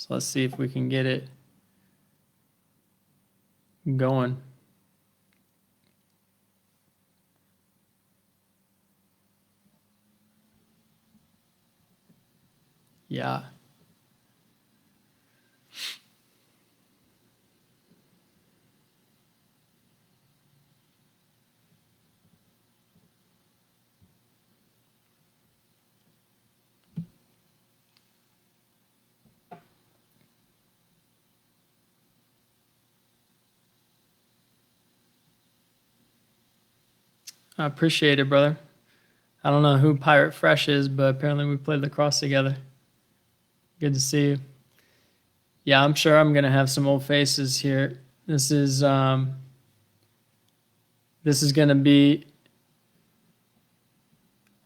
So let's see if we can get it going. Yeah. I appreciate it, brother. I don't know who Pirate Fresh is, but apparently we played lacrosse together. Good to see you. Yeah, I'm sure I'm gonna have some old faces here. This is gonna be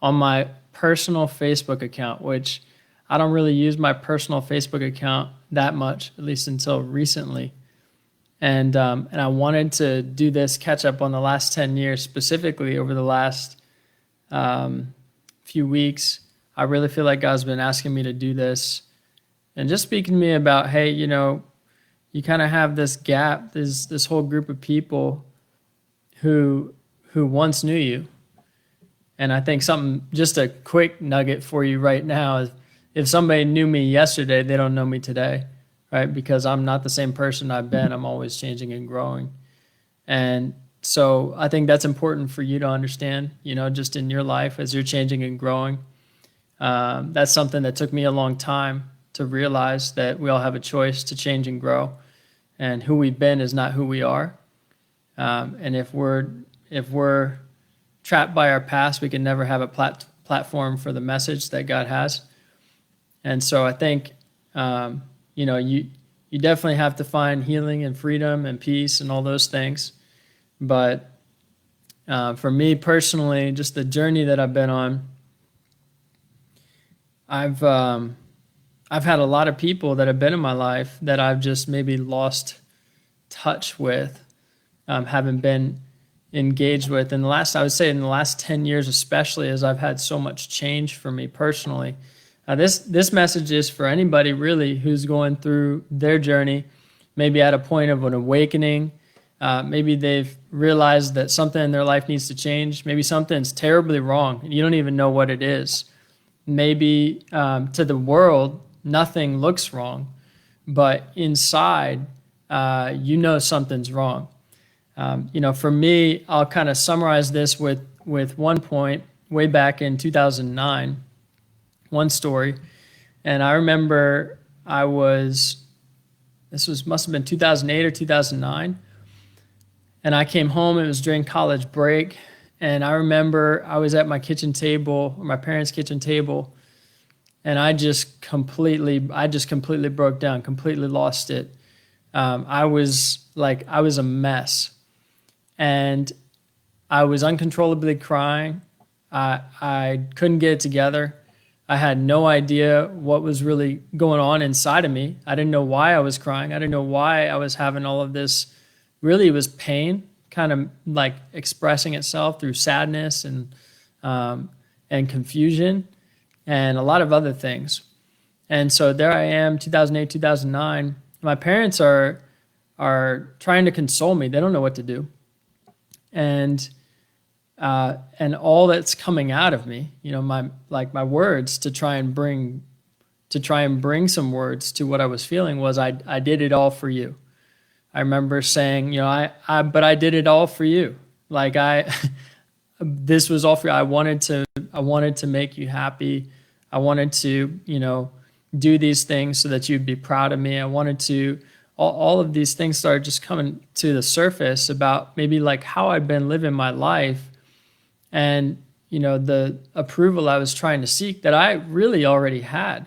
on my personal Facebook account, which I don't really use my personal Facebook account that much, at least until recently. And I wanted to do this catch up on the last 10 years, specifically over the last few weeks. I really feel like God's been asking me to do this and just speaking to me about, hey, you know, you kind of have this gap, this whole group of people who once knew you. And I think just a quick nugget for you right now is if somebody knew me yesterday, they don't know me today, right? Because I'm not the same person I've been. I'm always changing and growing. And so I think that's important for you to understand, you know, just in your life as you're changing and growing. That's something that took me a long time to realize, that we all have a choice to change and grow. And who we've been is not who we are. And if we're trapped by our past, we can never have a platform for the message that God has. And so I think, you know, you definitely have to find healing and freedom and peace and all those things. But for me personally, just the journey that I've been on, I've had a lot of people that have been in my life that I've just maybe lost touch with, haven't been engaged with. And I would say in the last 10 years, especially, as I've had so much change for me personally. This message is for anybody really who's going through their journey, maybe at a point of an awakening. Maybe they've realized that something in their life needs to change. Maybe something's terribly wrong and you don't even know what it is. Maybe to the world, nothing looks wrong, but inside, you know something's wrong. You know, for me, I'll kind of summarize this with one point way back in 2009, one story. And I remember must have been 2008 or 2009. And I came home, it was during college break. And I remember I was at my kitchen table, or my parents' kitchen table, and I just completely broke down, completely lost it. I was a mess. And I was uncontrollably crying. I couldn't get it together. I had no idea what was really going on inside of me. I didn't know why I was crying. I didn't know why I was having all of this. Really, it was pain, kind of like expressing itself through sadness and confusion and a lot of other things. And so there I am, 2008, 2009. My parents are trying to console me. They don't know what to do. And all that's coming out of me, you know, my words to try and bring some words to what I was feeling was, I did it all for you. I remember saying, you know, but I did it all for you. Like this was all for you. I wanted to make you happy. I wanted to, you know, do these things so that you'd be proud of me. I wanted to. All of these things started just coming to the surface about maybe like how I'd been living my life and, you know, the approval I was trying to seek that I really already had.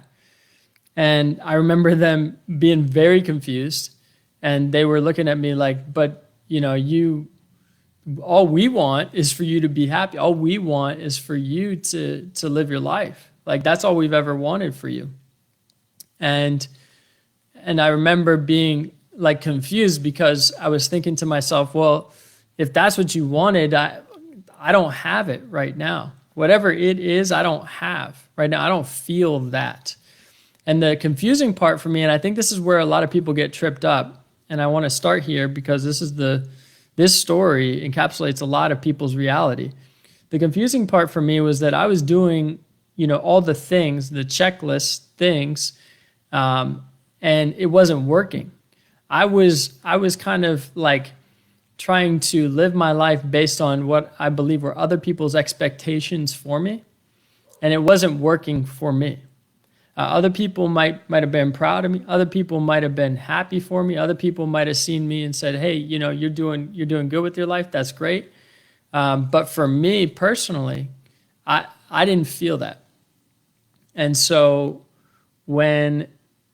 And I remember them being very confused, and they were looking at me like, but, you know, all we want is for you to be happy. All we want is for you to live your life. Like, that's all we've ever wanted for you. And I remember being like confused because I was thinking to myself, well, if that's what you wanted, I don't have it right now. Whatever it is, I don't have right now. I don't feel that. And the confusing part for me, and I think this is where a lot of people get tripped up, and I want to start here because this story encapsulates a lot of people's reality. The confusing part for me was that I was doing, all the things, the checklist things, and it wasn't working. I was kind of like trying to live my life based on what I believe were other people's expectations for me, and it wasn't working for me. Other people might have been proud of me. Other people might have been happy for me. Other people might have seen me and said, "Hey, you're doing good with your life. That's great." But for me personally, I didn't feel that. And so when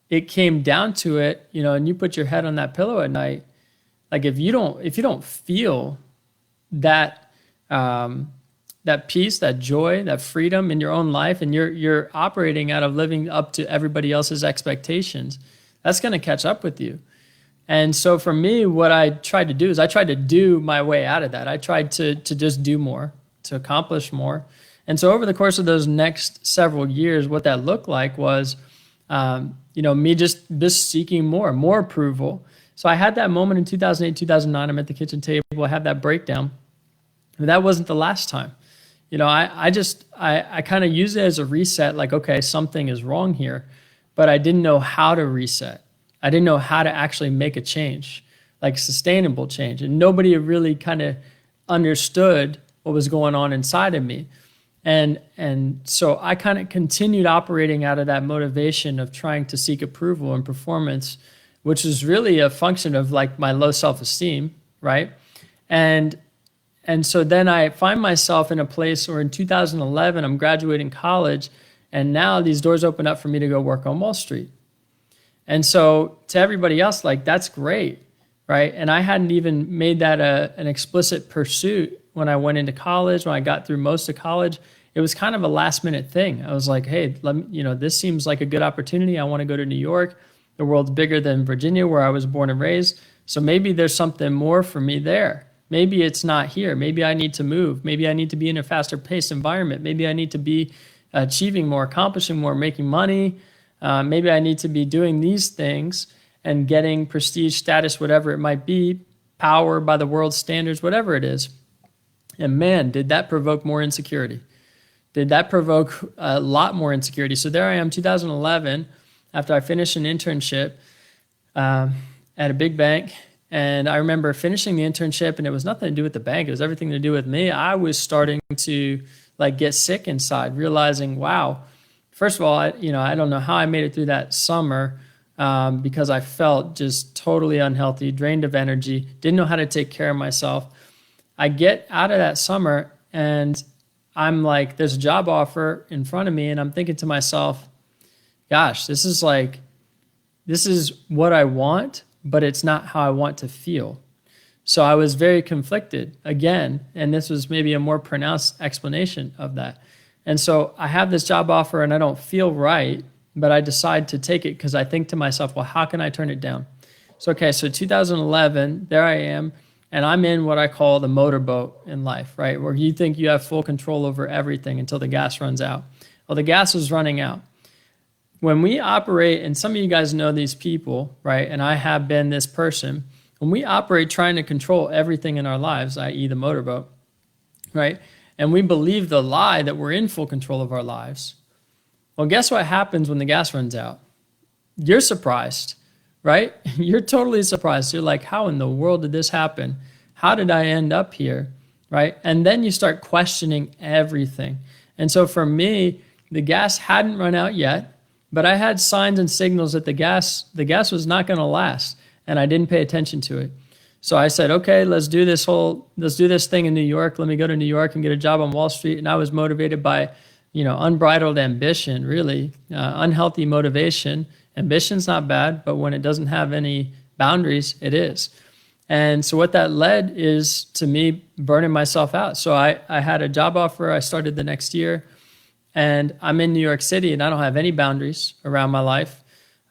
it came down to it, and you put your head on that pillow at night, like if you don't feel that that peace, that joy, that freedom in your own life, and you're operating out of living up to everybody else's expectations, that's going to catch up with you. And so for me, what I tried to do is I tried to do my way out of that. I tried to just do more, to accomplish more. And so over the course of those next several years, what that looked like was, me just seeking more approval. So I had that moment in 2008, 2009. I'm at the kitchen table. I had that breakdown. But that wasn't the last time. I kind of used it as a reset, like, okay, something is wrong here, but I didn't know how to reset. I didn't know how to actually make a change, like sustainable change. And nobody really kind of understood what was going on inside of me. And so I kind of continued operating out of that motivation of trying to seek approval and performance, which is really a function of like my low self-esteem, right? And so then I find myself in a place where in 2011, I'm graduating college, and now these doors open up for me to go work on Wall Street. And so to everybody else, like, that's great, right? And I hadn't even made that an explicit pursuit when I went into college, when I got through most of college. It was kind of a last minute thing. I was like, hey, this seems like a good opportunity. I want to go to New York. The world's bigger than Virginia, where I was born and raised. So maybe there's something more for me there. Maybe it's not here. Maybe I need to move. Maybe I need to be in a faster paced environment. Maybe I need to be achieving more, accomplishing more, making money. Maybe I need to be doing these things and getting prestige, status, whatever it might be, power by the world's standards, whatever it is. And man, did that provoke more insecurity. Did that provoke a lot more insecurity. So there I am, 2011, after I finished an internship at a big bank. And I remember finishing the internship, and it was nothing to do with the bank. It was everything to do with me. I was starting to get sick inside, realizing, wow, first of all, I don't know how I made it through that summer because I felt just totally unhealthy, drained of energy, didn't know how to take care of myself. I get out of that summer, and I'm like, there's a job offer in front of me, and I'm thinking to myself, gosh, this is what I want, but it's not how I want to feel. So I was very conflicted again, and this was maybe a more pronounced explanation of that. And so I have this job offer and I don't feel right, but I decide to take it because I think to myself, well, how can I turn it down? So 2011, there I am, and I'm in what I call the motorboat in life, right? Where you think you have full control over everything until the gas runs out. Well, the gas was running out. When we operate, and some of you guys know these people, right? And I have been this person. When we operate trying to control everything in our lives, i.e. the motorboat, right? And we believe the lie that we're in full control of our lives. Well, guess what happens when the gas runs out? You're surprised, right? You're totally surprised. You're like, how in the world did this happen? How did I end up here, right? And then you start questioning everything. And so for me, the gas hadn't run out yet, but I had signs and signals that the gas was not going to last, and I didn't pay attention to it. So I said, okay, let's do this thing in New York. Let me go to New York and get a job on Wall Street. And I was motivated by, unbridled ambition, really, unhealthy motivation. Ambition's not bad, but when it doesn't have any boundaries, it is. And so what that led is to me burning myself out. So I had a job offer. I started the next year. And I'm in New York City, and I don't have any boundaries around my life.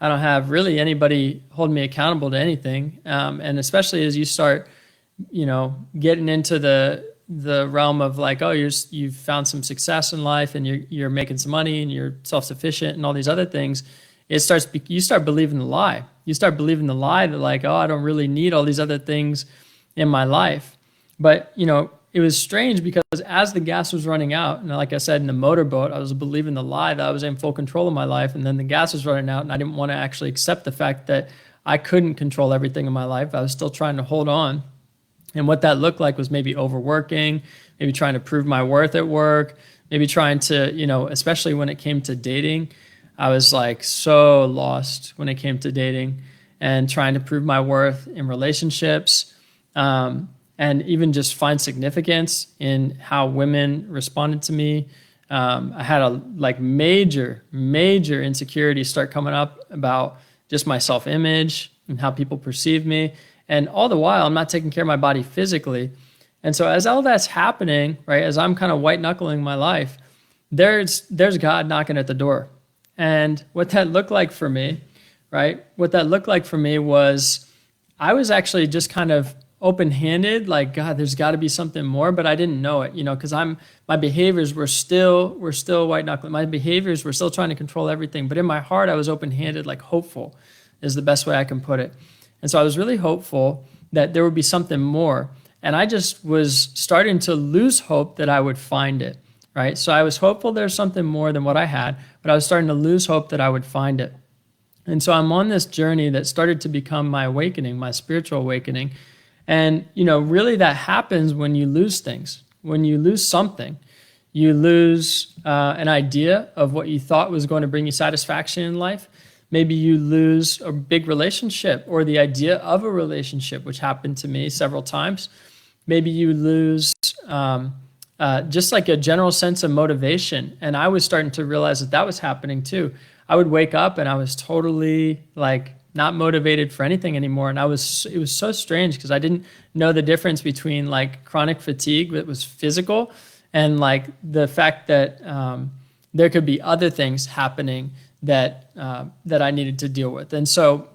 I don't have really anybody holding me accountable to anything. And especially as you start, getting into the realm of like, oh, you've found some success in life, and you're making some money, and you're self-sufficient, and all these other things. you start believing the lie. You start believing the lie that like, oh, I don't really need all these other things in my life. But, it was strange because as the gas was running out, and like I said, in the motorboat, I was believing the lie that I was in full control of my life. And then the gas was running out and I didn't want to actually accept the fact that I couldn't control everything in my life. I was still trying to hold on. And what that looked like was maybe overworking, maybe trying to prove my worth at work, maybe trying to, especially when it came to dating, I was like so lost when it came to dating and trying to prove my worth in relationships. And even just find significance in how women responded to me. I had a major insecurity start coming up about just my self-image and how people perceive me. And all the while, I'm not taking care of my body physically. And so as all that's happening, right, as I'm kind of white knuckling my life, there's God knocking at the door. And what that looked like for me, right, was I was actually just kind of open-handed, like, God, there's got to be something more, but I didn't know it, because my behaviors were still white knuckling. My behaviors were still trying to control everything, but in my heart, I was open-handed, like hopeful is the best way I can put it. And so I was really hopeful that there would be something more. And I just was starting to lose hope that I would find it, right? So I was hopeful there's something more than what I had, but I was starting to lose hope that I would find it. And so I'm on this journey that started to become my awakening, my spiritual awakening. And, really that happens when you lose things. When you lose something, you lose an idea of what you thought was going to bring you satisfaction in life. Maybe you lose a big relationship or the idea of a relationship, which happened to me several times. Maybe you lose just like a general sense of motivation. And I was starting to realize that was happening too. I would wake up and I was totally not motivated for anything anymore. And it was so strange because I didn't know the difference between chronic fatigue that was physical and the fact that there could be other things happening that I needed to deal with. And so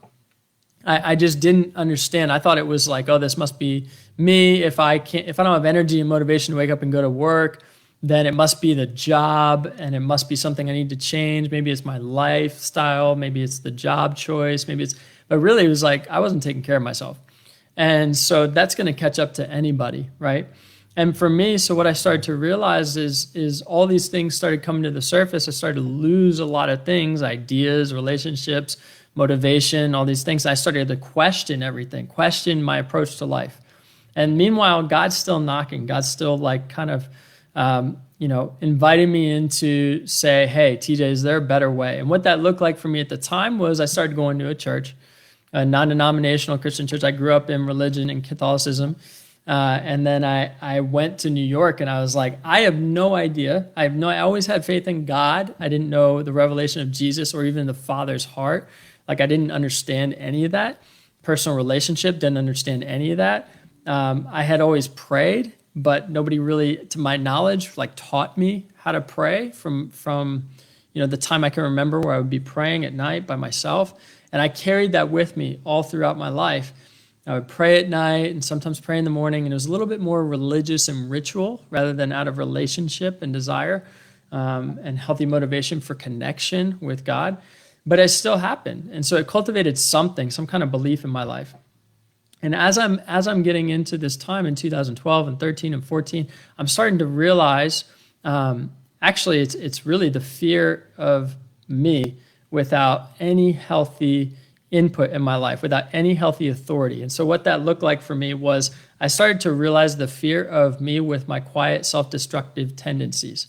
I just didn't understand. I thought it was this must be me. If I don't have energy and motivation to wake up and go to work, then it must be the job and it must be something I need to change. Maybe it's my lifestyle. Maybe it's the job choice. But really it was I wasn't taking care of myself. And so that's going to catch up to anybody, right? And for me, so what I started to realize is all these things started coming to the surface. I started to lose a lot of things, ideas, relationships, motivation, all these things. I started to question everything, question my approach to life. And meanwhile, God's still knocking. God's still inviting me in to say, hey, TJ, is there a better way? And what that looked like for me at the time was I started going to a church, a non-denominational Christian church. I grew up in religion and Catholicism. And then I went to New York and I was like, I have no idea. I always had faith in God. I didn't know the revelation of Jesus or even the Father's heart. I didn't understand any of that. Personal relationship, didn't understand any of that. I had always prayed, but nobody really, to my knowledge, taught me how to pray from the time I can remember where I would be praying at night by myself. And I carried that with me all throughout my life. I would pray at night and sometimes pray in the morning, and it was a little bit more religious and ritual rather than out of relationship and desire and healthy motivation for connection with God. But it still happened. And so it cultivated some kind of belief in my life. And as I'm getting into this time in 2012 and 13 and 14, I'm starting to realize, actually, it's really the fear of me without any healthy input in my life, without any healthy authority. And so what that looked like for me was I started to realize the fear of me with my quiet, self-destructive tendencies.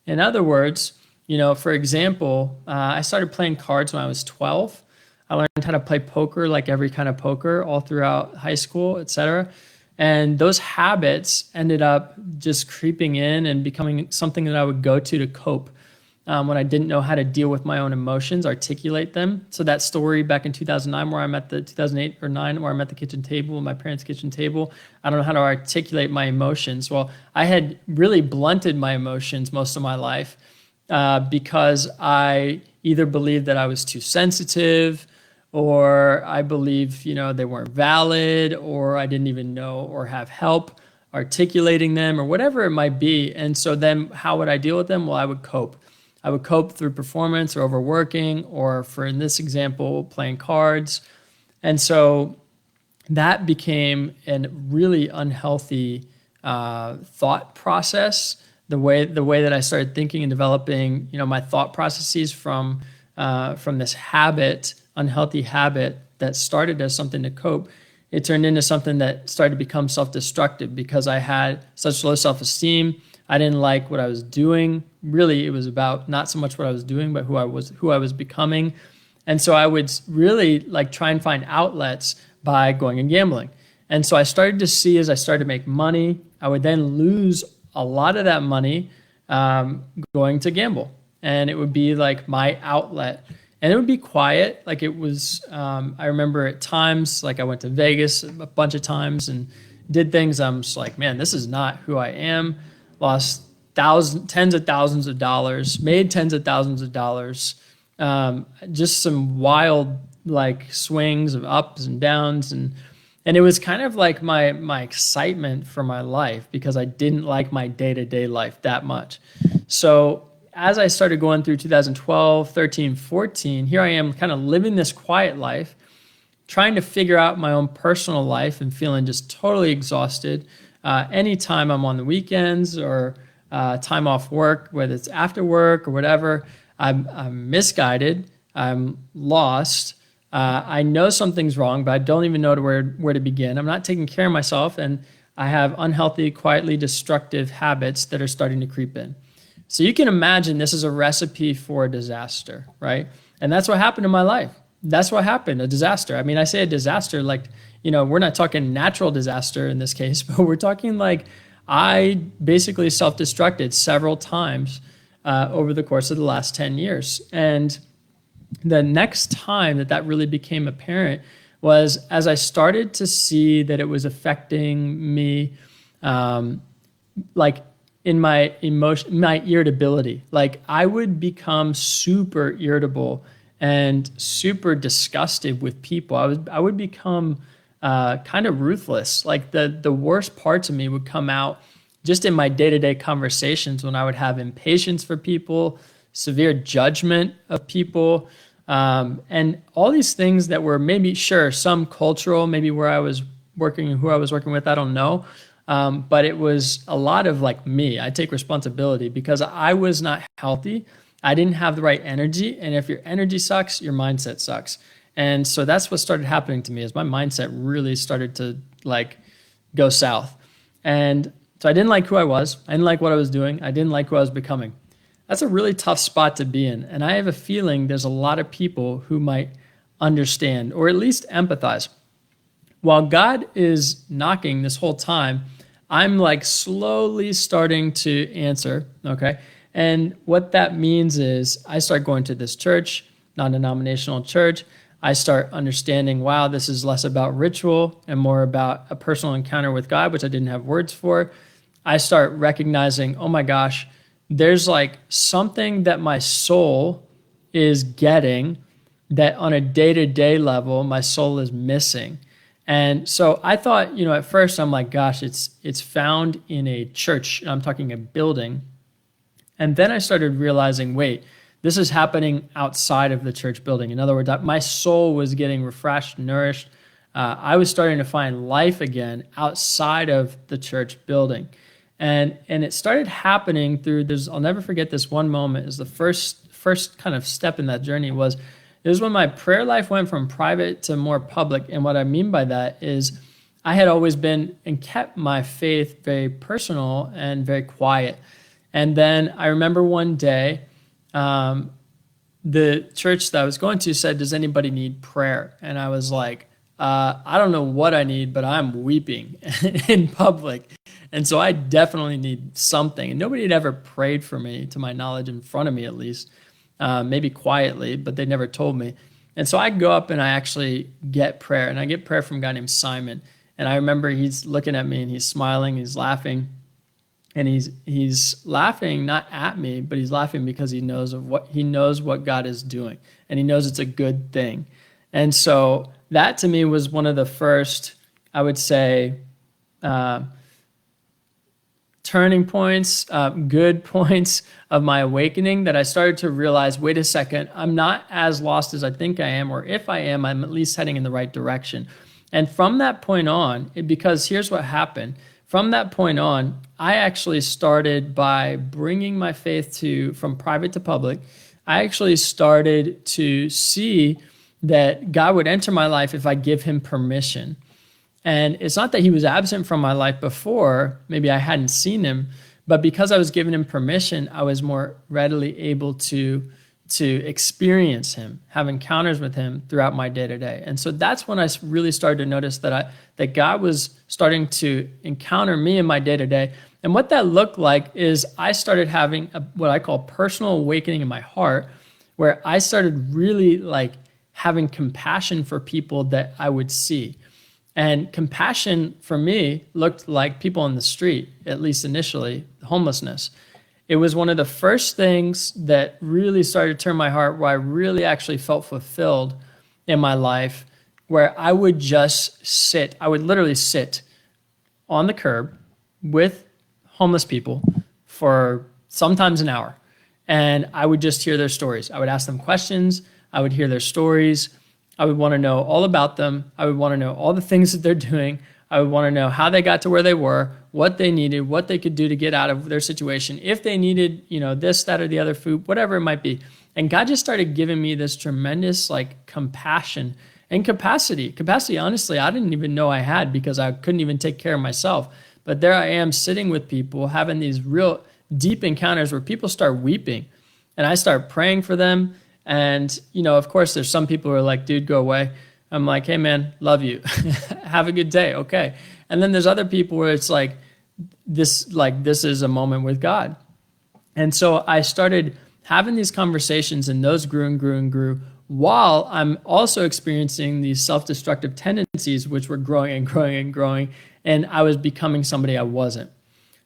In other words, for example, I started playing cards when I was 12. I learned how to play poker, every kind of poker, all throughout high school, etc. And those habits ended up just creeping in and becoming something that I would go to cope when I didn't know how to deal with my own emotions, articulate them. So that story back in 2009, where I'm at the 2008 or 9, where I'm at the kitchen table, my parents' kitchen table, I don't know how to articulate my emotions. Well, I had really blunted my emotions most of my life because I either believed that I was too sensitive, or I believe, they weren't valid, or I didn't even know or have help articulating them, or whatever it might be. And so then how would I deal with them? Well, I would cope. I would cope through performance or overworking, or for in this example, playing cards. And so that became a really unhealthy thought process. The way that I started thinking and developing, my thought processes from this habit, unhealthy habit that started as something to cope, it turned into something that started to become self-destructive because I had such low self-esteem. I didn't like what I was doing. Really, it was about not so much what I was doing, but who I was becoming. And so I would really try and find outlets by going and gambling. And so I started to see, as I started to make money, I would then lose a lot of that money going to gamble. And it would be like my outlet. And it would be quiet. I remember at times, I went to Vegas a bunch of times and did things. I'm just like, man, this is not who I am. Lost tens of thousands of dollars, made tens of thousands of dollars. Just some wild swings of ups and downs. And it was kind of like my excitement for my life because I didn't like my day-to-day life that much. So as I started going through 2012, 13, 14, here I am kind of living this quiet life, trying to figure out my own personal life and feeling just totally exhausted. Anytime I'm on the weekends or time off work, whether it's after work or whatever, I'm misguided, I'm lost. I know something's wrong, but I don't even know where to begin. I'm not taking care of myself, and I have unhealthy, quietly destructive habits that are starting to creep in. So you can imagine this is a recipe for a disaster, right? And that's what happened in my life. That's what happened, a disaster. I mean, I say a disaster we're not talking natural disaster in this case, but we're talking I basically self-destructed several times over the course of the last 10 years. And the next time that really became apparent was as I started to see that it was affecting me in my emotion, my irritability. I would become super irritable and super disgusted with people. I would become kind of ruthless. The worst parts of me would come out just in my day-to-day conversations when I would have impatience for people, severe judgment of people, and all these things that were maybe, some cultural, maybe where I was working and who I was working with, I don't know. But it was a lot of me. I take responsibility because I was not healthy. I didn't have the right energy. And if your energy sucks, your mindset sucks. And so that's what started happening to me is my mindset really started to go south. And so I didn't like who I was. I didn't like what I was doing. I didn't like who I was becoming. That's a really tough spot to be in. And I have a feeling there's a lot of people who might understand or at least empathize. While God is knocking this whole time, I'm slowly starting to answer, okay? And what that means is I start going to this church, non-denominational church. I start understanding, wow, this is less about ritual and more about a personal encounter with God, which I didn't have words for. I start recognizing, oh my gosh, there's something that my soul is getting that on a day-to-day level, my soul is missing. And so I thought, at first I'm like, gosh, it's found in a church. I'm talking a building. And then I started realizing, wait, this is happening outside of the church building. In other words, my soul was getting refreshed, nourished. I was starting to find life again outside of the church building. And it started happening through I'll never forget this one moment is the first kind of step in that journey was when my prayer life went from private to more public. And what I mean by that is I had always been and kept my faith very personal and very quiet. And then I remember one day, the church that I was going to said, does anybody need prayer? And I was like, I don't know what I need, but I'm weeping in public. And so I definitely need something. And nobody had ever prayed for me, to my knowledge, in front of me at least, maybe quietly, but they never told me. And so I go up and I actually get prayer. And I get prayer from a guy named Simon. And I remember he's looking at me and he's smiling, he's laughing. And he's laughing not at me, but he's laughing because he knows what God is doing. And he knows it's a good thing. And so that to me was one of the first, I would say, turning points, good points of my awakening that I started to realize, wait a second, I'm not as lost as I think I am, or if I am, I'm at least heading in the right direction. And from that point on, because here's what happened. From that point on, I actually started by bringing my faith from private to public. I actually started to see that God would enter my life if I give him permission. And it's not that he was absent from my life before, maybe I hadn't seen him, but because I was giving him permission, I was more readily able to experience him, have encounters with him throughout my day-to-day. And so that's when I really started to notice that God was starting to encounter me in my day-to-day. And what that looked like is I started having what I call personal awakening in my heart, where I started really like having compassion for people that I would see. And compassion for me looked like people on the street, at least initially, homelessness. It was one of the first things that really started to turn my heart, where I really actually felt fulfilled in my life, where I would just sit. I would literally sit on the curb with homeless people for sometimes an hour. And I would just hear their stories. I would ask them questions. I would hear their stories. I would want to know all about them. I would want to know all the things that they're doing. I would want to know how they got to where they were, what they needed, what they could do to get out of their situation, if they needed, this, that, or the other food, whatever it might be. And God just started giving me this tremendous compassion and capacity. Capacity, honestly, I didn't even know I had, because I couldn't even take care of myself. But there I am sitting with people, having these real deep encounters where people start weeping, and I start praying for them. And, of course, there's some people who are like, dude, go away. I'm like, hey, man, love you. Have a good day. Okay. And then there's other people where it's like this is a moment with God. And so I started having these conversations, and those grew and grew and grew, while I'm also experiencing these self-destructive tendencies, which were growing and growing and growing. And I was becoming somebody I wasn't.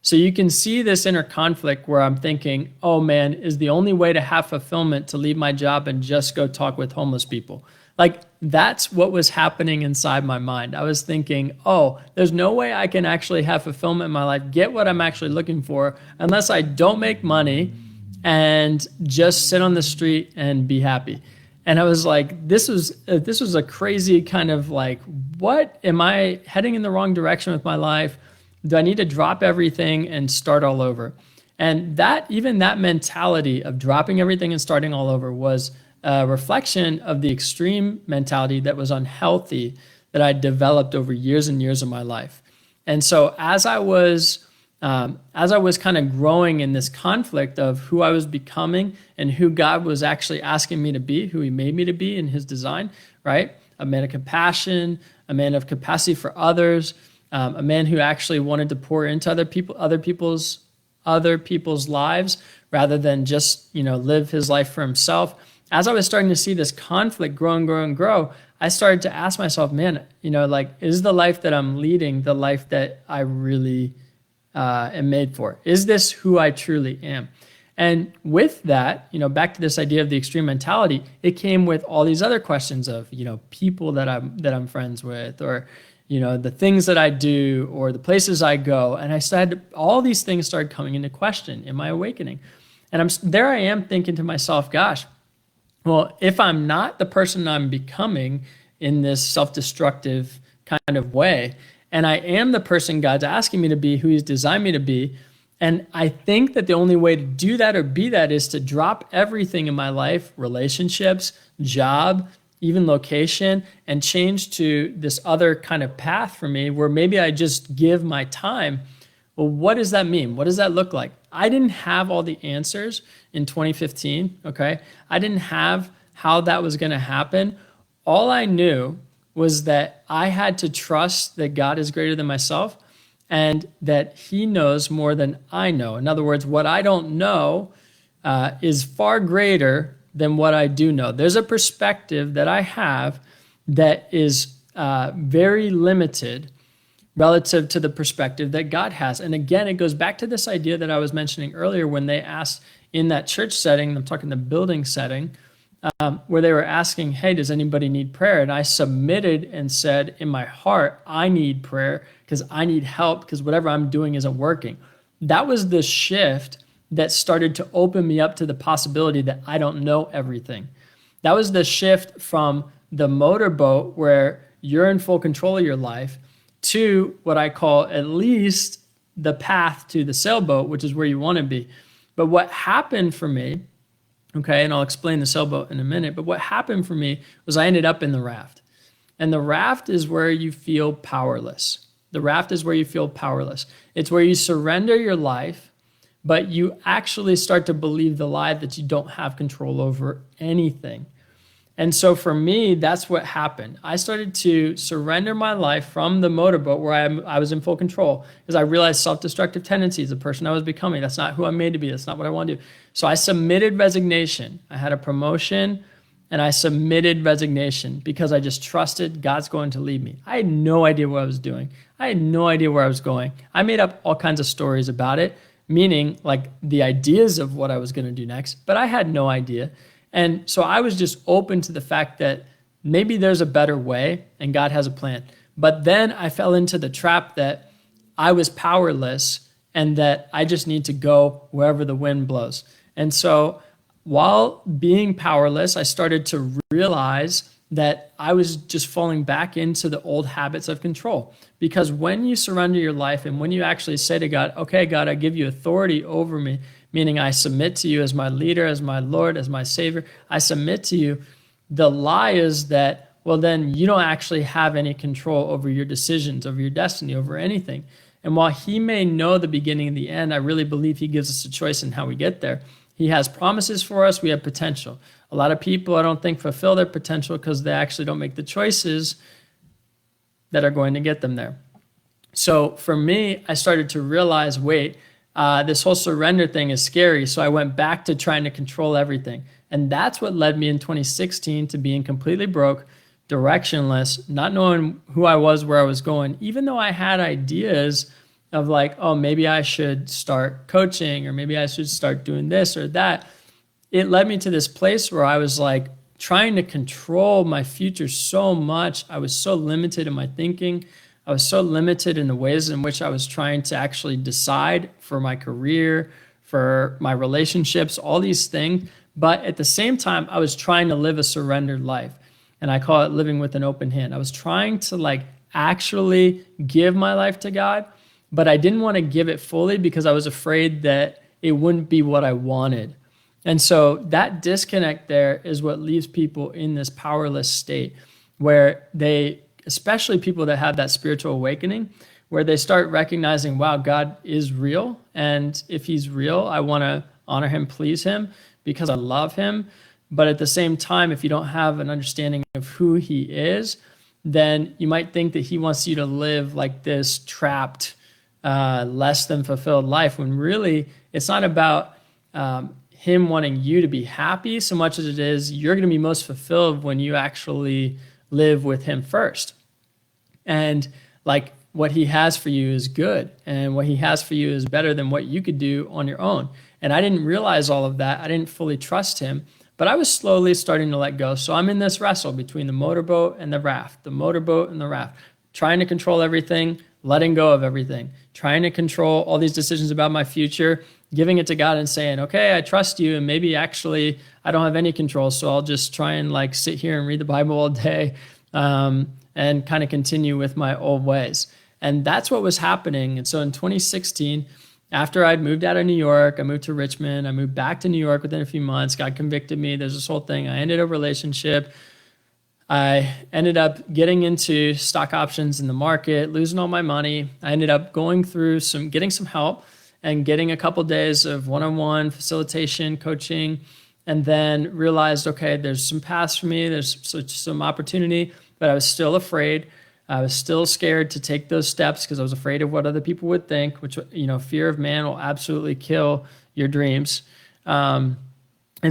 So you can see this inner conflict where I'm thinking, oh man, is the only way to have fulfillment to leave my job and just go talk with homeless people? Like, that's what was happening inside my mind. I was thinking, oh, there's no way I can actually have fulfillment in my life, get what I'm actually looking for, unless I don't make money and just sit on the street and be happy. And I was like, this was a crazy kind of like, what, am I heading in the wrong direction with my life? Do I need to drop everything and start all over? And even that mentality of dropping everything and starting all over was a reflection of the extreme mentality that was unhealthy that I developed over years and years of my life. And so as I was kind of growing in this conflict of who I was becoming and who God was actually asking me to be, who he made me to be in his design, right? A man of compassion, a man of capacity for others, a man who actually wanted to pour into other people's lives rather than just, live his life for himself. As I was starting to see this conflict grow and grow and grow, I started to ask myself, man, is the life that I'm leading the life that I really am made for? Is this who I truly am? And with that, back to this idea of the extreme mentality, it came with all these other questions of, people that I'm friends with, or, the things that I do, or the places I go. And all these things started coming into question in my awakening. And I am thinking to myself, gosh, well, if I'm not the person I'm becoming in this self-destructive kind of way, and I am the person God's asking me to be, who he's designed me to be, and I think that the only way to do that or be that is to drop everything in my life, relationships, job, even location, and change to this other kind of path for me where maybe I just give my time. Well, what does that mean? What does that look like? I didn't have all the answers in 2015, okay? I didn't have how that was going to happen. All I knew was that I had to trust that God is greater than myself and that he knows more than I know. In other words, what I don't know is far greater than what I do know. There's a perspective that I have that is very limited relative to the perspective that God has. And again, it goes back to this idea that I was mentioning earlier when they asked in that church setting, I'm talking the building setting, where they were asking, hey, does anybody need prayer? And I submitted and said in my heart, I need prayer because I need help because whatever I'm doing isn't working. that was the shift that started to open me up to the possibility that I don't know everything. That was the shift from the motorboat where you're in full control of your life to what I call at least the path to the sailboat, which is where you want to be. But what happened for me, okay, and I'll explain the sailboat in a minute, but what happened for me was I ended up in the raft. And the raft is where you feel powerless. The raft is where you feel powerless. It's where you surrender your life, but you actually start to believe the lie that you don't have control over anything. And so for me, that's what happened. I started to surrender my life from the motorboat where I was in full control because I realized self-destructive tendencies, the person I was becoming. That's not who I'm made to be. That's not what I want to do. So I submitted resignation. I had a promotion and I submitted resignation because I just trusted God's going to lead me. I had no idea what I was doing. I had no idea where I was going. I made up all kinds of stories about it, meaning like the ideas of what I was going to do next, but I had no idea. And so I was just open to the fact that maybe there's a better way and God has a plan. But then I fell into the trap that I was powerless and that I just need to go wherever the wind blows. And so while being powerless, I started to realize that I was just falling back into the old habits of control. Because when you surrender your life and when you actually say to God, okay, God, I give you authority over me, meaning I submit to you as my leader, as my Lord, as my Savior, I submit to you, the lie is that, well, then you don't actually have any control over your decisions, over your destiny, over anything. And while he may know the beginning and the end, I really believe he gives us a choice in how we get there. He has promises for us. We have potential. A lot of people, I don't think, fulfill their potential because they actually don't make the choices that are going to get them there. So for me, I started to realize, wait, this whole surrender thing is scary. So I went back to trying to control everything. And that's what led me in 2016 to being completely broke, directionless, not knowing who I was, where I was going, even though I had ideas of like, oh, maybe I should start coaching or maybe I should start doing this or that. It led me to this place where I was like trying to control my future so much. I was so limited in my thinking. I was so limited in the ways in which I was trying to actually decide for my career, for my relationships, all these things. But at the same time, I was trying to live a surrendered life. And I call it living with an open hand. I was trying to like actually give my life to God, but I didn't want to give it fully because I was afraid that it wouldn't be what I wanted. And so that disconnect there is what leaves people in this powerless state where they, especially people that have that spiritual awakening, where they start recognizing, wow, God is real. And if he's real, I want to honor him, please him, because I love him. But at the same time, if you don't have an understanding of who he is, then you might think that he wants you to live like this trapped, less than fulfilled life, when really it's not about him wanting you to be happy so much as it is you're going to be most fulfilled when you actually live with him first. And like what he has for you is good, and what he has for you is better than what you could do on your own. And I didn't realize all of that. I didn't fully trust him, but I was slowly starting to let go. So I'm in this wrestle between the motorboat and the raft, the motorboat and the raft, trying to control everything, letting go of everything, trying to control all these decisions about my future, giving it to God and saying, okay, I trust you. And maybe actually I don't have any control. So I'll just try and like sit here and read the Bible all day and kind of continue with my old ways. And that's what was happening. And so in 2016, after I'd moved out of New York, I moved to Richmond, I moved back to New York within a few months, God convicted me. There's this whole thing. I ended a relationship. I ended up getting into stock options in the market, losing all my money. I ended up going through getting some help and getting a couple days of one-on-one facilitation, coaching, and then realized, okay, there's some paths for me. There's some opportunity, but I was still afraid. I was still scared to take those steps because I was afraid of what other people would think, which, fear of man will absolutely kill your dreams. And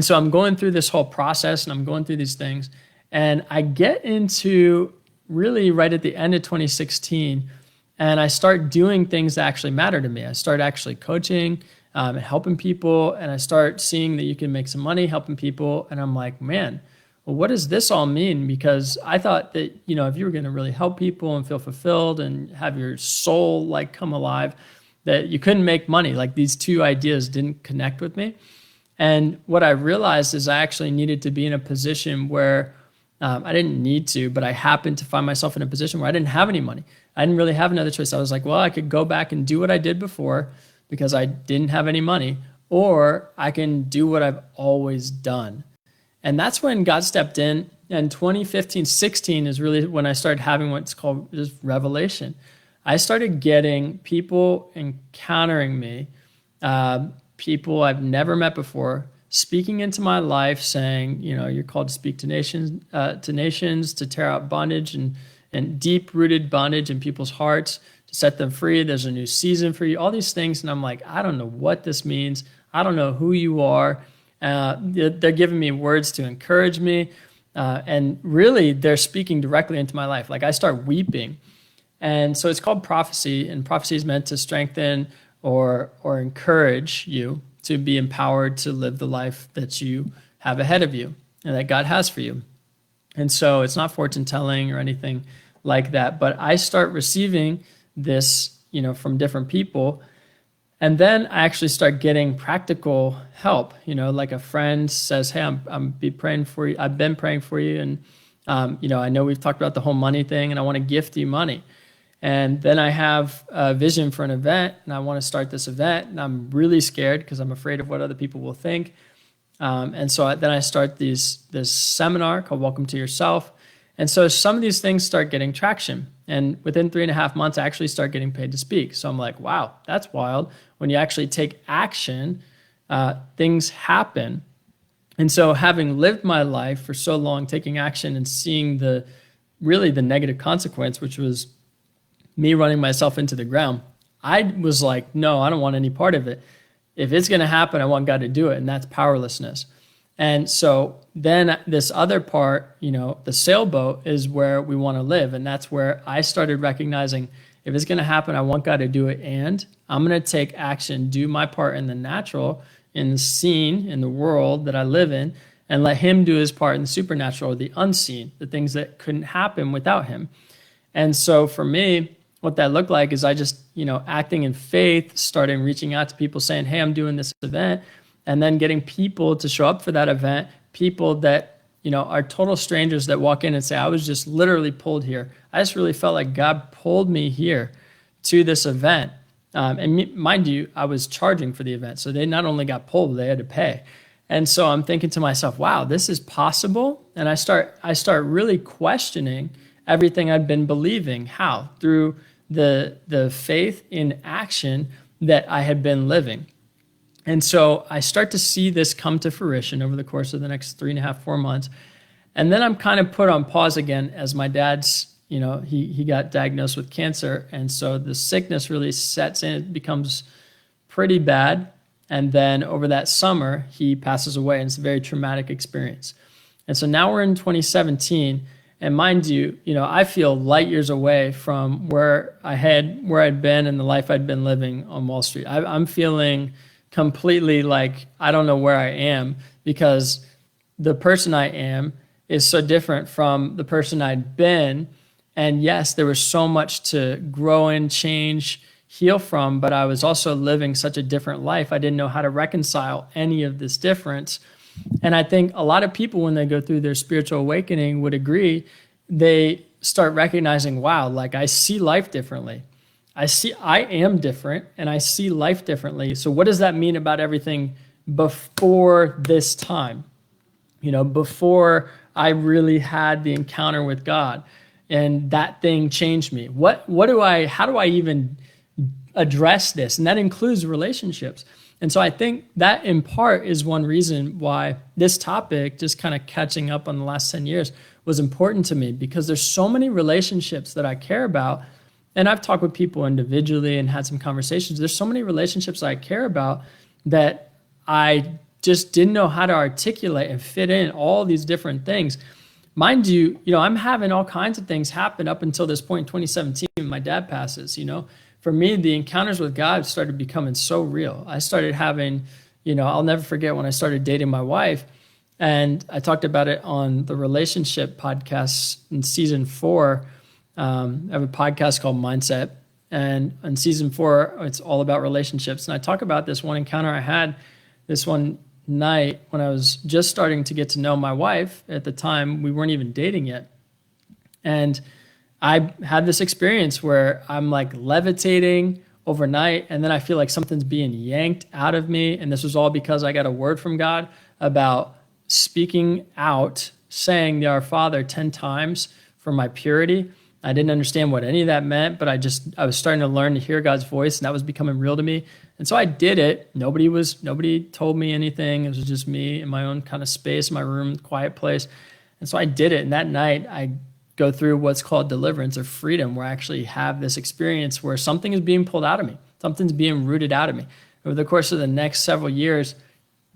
so I'm going through this whole process and I'm going through these things. And I get into really right at the end of 2016, and I start doing things that actually matter to me. I start actually coaching and helping people, and I start seeing that you can make some money helping people. And I'm like, man, well, what does this all mean? Because I thought that, if you were going to really help people and feel fulfilled and have your soul like come alive, that you couldn't make money. Like these two ideas didn't connect with me. And what I realized is I actually needed to be in a position where I didn't need to, but I happened to find myself in a position where I didn't have any money. I didn't really have another choice. I was like, well, I could go back and do what I did before because I didn't have any money, or I can do what I've always done. And that's when God stepped in. And 2015, 16 is really when I started having what's called just revelation. I started getting people encountering me, people I've never met before, speaking into my life, saying, you're called to speak to nations, to tear out bondage and deep-rooted bondage in people's hearts, to set them free. There's a new season for you, all these things. And I'm like, I don't know what this means. I don't know who you are. They're giving me words to encourage me. And really, they're speaking directly into my life. Like I start weeping. And so it's called prophecy, and prophecy is meant to strengthen or encourage you to be empowered to live the life that you have ahead of you and that God has for you. And so it's not fortune telling or anything like that, but I start receiving this, from different people. And then I actually start getting practical help, like a friend says, hey, I'm be praying for you. I've been praying for you. And, I know we've talked about the whole money thing, and I want to gift you money. And then I have a vision for an event, and I want to start this event, and I'm really scared because I'm afraid of what other people will think. And so then I start this seminar called Welcome to Yourself. And so some of these things start getting traction. And within 3.5 months, I actually start getting paid to speak. So I'm like, wow, that's wild. When you actually take action, things happen. And so having lived my life for so long, taking action and seeing the negative consequence, which was me running myself into the ground, I was like, no, I don't want any part of it. If it's going to happen, I want God to do it. And that's powerlessness. And so then this other part, the sailboat is where we want to live. And that's where I started recognizing if it's going to happen, I want God to do it. And I'm going to take action, do my part in the natural, in the seen, in the world that I live in, and let him do his part in the supernatural, or the unseen, the things that couldn't happen without him. And so for me, what that looked like is I just, acting in faith, starting reaching out to people saying, hey, I'm doing this event, and then getting people to show up for that event, people that, are total strangers that walk in and say, I was just literally pulled here. I just really felt like God pulled me here to this event. Mind you, I was charging for the event. So they not only got pulled, they had to pay. And so I'm thinking to myself, wow, this is possible. And I start really questioning everything I'd been believing. How? Through the faith in action that I had been living. And so I start to see this come to fruition over the course of the next 3.5, 4 months. And then I'm kind of put on pause again as my dad's, he got diagnosed with cancer. And so the sickness really sets in, it becomes pretty bad. And then over that summer, he passes away, and it's a very traumatic experience. And so now we're in 2017. And mind you, I feel light years away from where I'd been and the life I'd been living on Wall Street. I'm feeling completely like I don't know where I am, because the person I am is so different from the person I'd been. And yes, there was so much to grow in, change, heal from, but I was also living such a different life. I didn't know how to reconcile any of this difference. And I think a lot of people, when they go through their spiritual awakening, would agree. They start recognizing, wow, like I see life differently. I am different, and I see life differently. So what does that mean about everything before this time? Before I really had the encounter with God, and that thing changed me. How do I even address this? And that includes relationships. And so I think that in part is one reason why this topic, just kind of catching up on the last 10 years, was important to me, because there's so many relationships that I care about. And I've talked with people individually and had some conversations. There's so many relationships I care about that I just didn't know how to articulate and fit in all these different things. Mind you, I'm having all kinds of things happen up until this point in 2017 when my dad passes. For me, the encounters with God started becoming so real. I started having, I'll never forget when I started dating my wife, and I talked about it on the relationship podcast in season 4. I have a podcast called Mindset, And in season 4, it's all about relationships. And I talk about this one encounter I had this one night when I was just starting to get to know my wife. At the time, we weren't even dating yet. And I had this experience where I'm like levitating overnight, and then I feel like something's being yanked out of me. And this was all because I got a word from God about speaking out, saying the Our Father 10 times for my purity. I didn't understand what any of that meant, but I was starting to learn to hear God's voice, and that was becoming real to me. And so I did it. Nobody told me anything. It was just me in my own kind of space, my room, quiet place. And so I did it. And that night I go through what's called deliverance or freedom, where I actually have this experience where something is being pulled out of me. Something's being rooted out of me. Over the course of the next several years,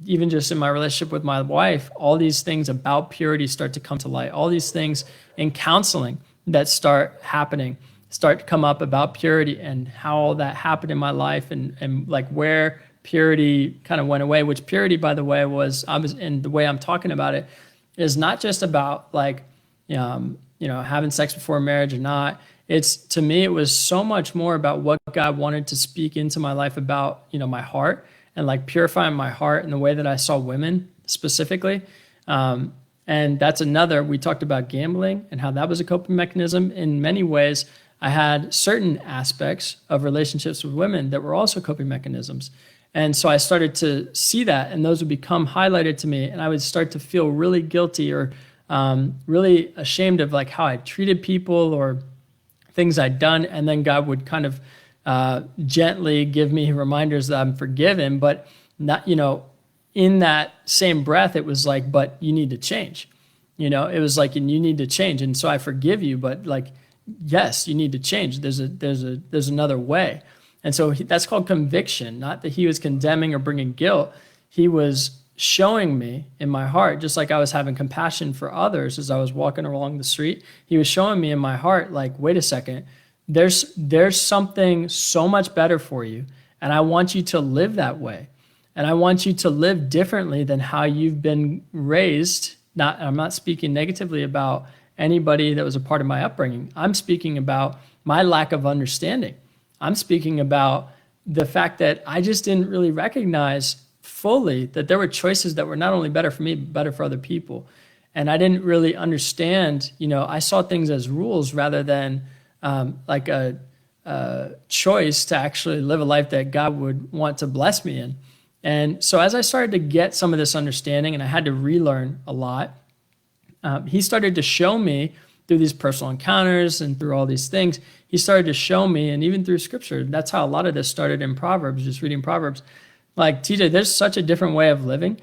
even just in my relationship with my wife, all these things about purity start to come to light. All these things in counseling that start to come up about purity and how all that happened in my life, and like where purity kind of went away, which purity, by the way, and the way I'm talking about it is not just about like, having sex before marriage or not. To me, it was so much more about what God wanted to speak into my life about, my heart, and like purifying my heart and the way that I saw women specifically. And that's we talked about gambling and how that was a coping mechanism. In many ways, I had certain aspects of relationships with women that were also coping mechanisms. And so I started to see that, and those would become highlighted to me, and I would start to feel really guilty or really ashamed of like how I treated people or things I'd done. And then God would kind of gently give me reminders that I'm forgiven, but not, in that same breath, it was like, but you need to change. It was like, and you need to change. And so I forgive you, but like, yes, you need to change. There's another way. And so that's called conviction, not that he was condemning or bringing guilt. He was showing me in my heart, just like I was having compassion for others as I was walking along the street. He was showing me in my heart, like, wait a second, there's something so much better for you. And I want you to live that way. And I want you to live differently than how you've been raised. I'm not speaking negatively about anybody that was a part of my upbringing. I'm speaking about my lack of understanding. I'm speaking about the fact that I just didn't really recognize fully that there were choices that were not only better for me, but better for other people. And I didn't really understand, I saw things as rules rather than like a choice to actually live a life that God would want to bless me in. And so as I started to get some of this understanding, and I had to relearn a lot, he started to show me through these personal encounters and through all these things. He started to show me, and even through scripture, that's how a lot of this started in Proverbs, just reading Proverbs. Like, TJ, there's such a different way of living.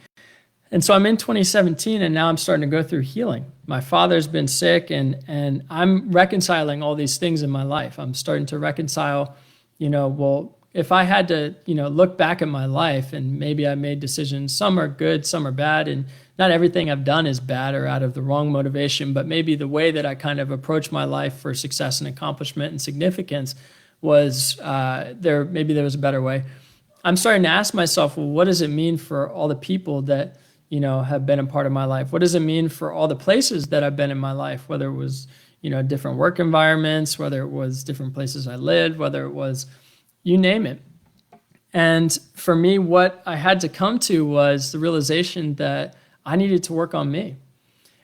And so I'm in 2017, and now I'm starting to go through healing. My father's been sick, and I'm reconciling all these things in my life. I'm starting to reconcile, if I had to, look back at my life, and maybe I made decisions, some are good, some are bad, and not everything I've done is bad or out of the wrong motivation, but maybe the way that I kind of approach my life for success and accomplishment and significance was maybe there was a better way. I'm starting to ask myself, well, what does it mean for all the people that, have been a part of my life? What does it mean for all the places that I've been in my life, whether it was, different work environments, whether it was different places I lived, whether it was, you name it. And for me, what I had to come to was the realization that I needed to work on me.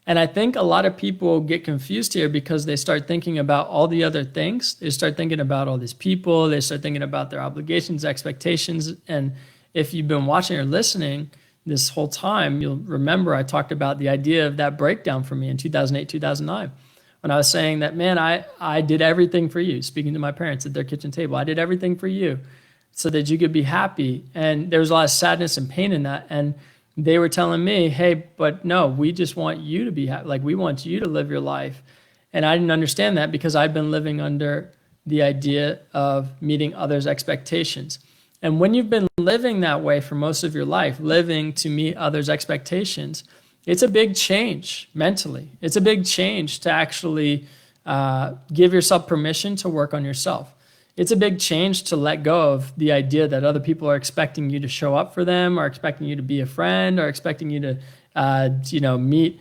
And I think a lot of people get confused here because they start thinking about all the other things. They start thinking about all these people. They start thinking about their obligations, expectations. And if you've been watching or listening this whole time, you'll remember I talked about the idea of that breakdown for me in 2008, 2009. When I was saying that, man, I did everything for you, speaking to my parents at their kitchen table. I did everything for you so that you could be happy. And there was a lot of sadness and pain in that. And they were telling me, hey, but no, we just want you to be happy. Like, we want you to live your life. And I didn't understand that because I'd been living under the idea of meeting others' expectations. And when you've been living that way for most of your life, living to meet others' expectations, it's a big change mentally. It's a big change to actually give yourself permission to work on yourself. It's a big change to let go of the idea that other people are expecting you to show up for them, or expecting you to be a friend, or expecting you to, meet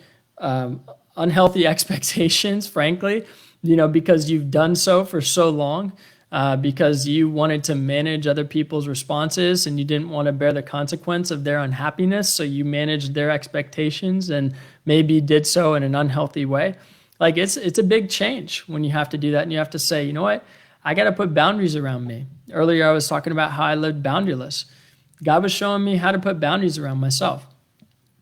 unhealthy expectations, frankly, because you've done so for so long. because you wanted to manage other people's responses and you didn't want to bear the consequence of their unhappiness. So you managed their expectations and maybe did so in an unhealthy way. Like it's a big change when you have to do that. And you have to say, you know what? I got to put boundaries around me. Earlier, I was talking about how I lived boundaryless. God was showing me how to put boundaries around myself.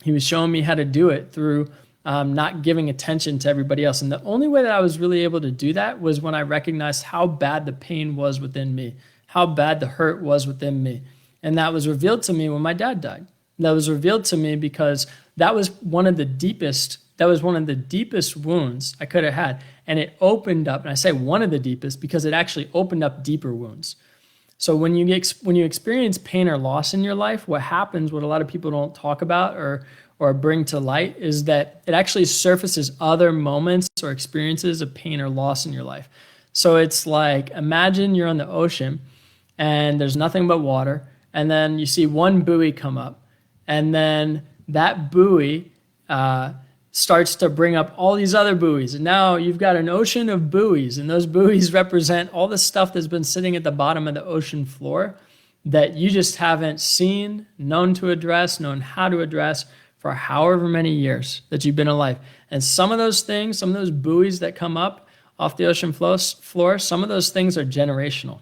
He was showing me how to do it through not giving attention to everybody else. And the only way that I was really able to do that was when I recognized how bad the pain was within me, how bad the hurt was within me. And that was revealed to me when my dad died. That was revealed to me because that was one of the deepest wounds I could have had. And it opened up, and I say one of the deepest because it actually opened up deeper wounds. So when you experience pain or loss in your life, what happens, what a lot of people don't talk about or bring to light, is that it actually surfaces other moments or experiences of pain or loss in your life. So it's like, imagine you're on the ocean and there's nothing but water, and then you see one buoy come up, and then that buoy starts to bring up all these other buoys. And now you've got an ocean of buoys, and those buoys represent all the stuff that's been sitting at the bottom of the ocean floor that you just haven't seen, known how to address for however many years that you've been alive. And some of those things, some of those buoys that come up off the ocean floor, some of those things are generational.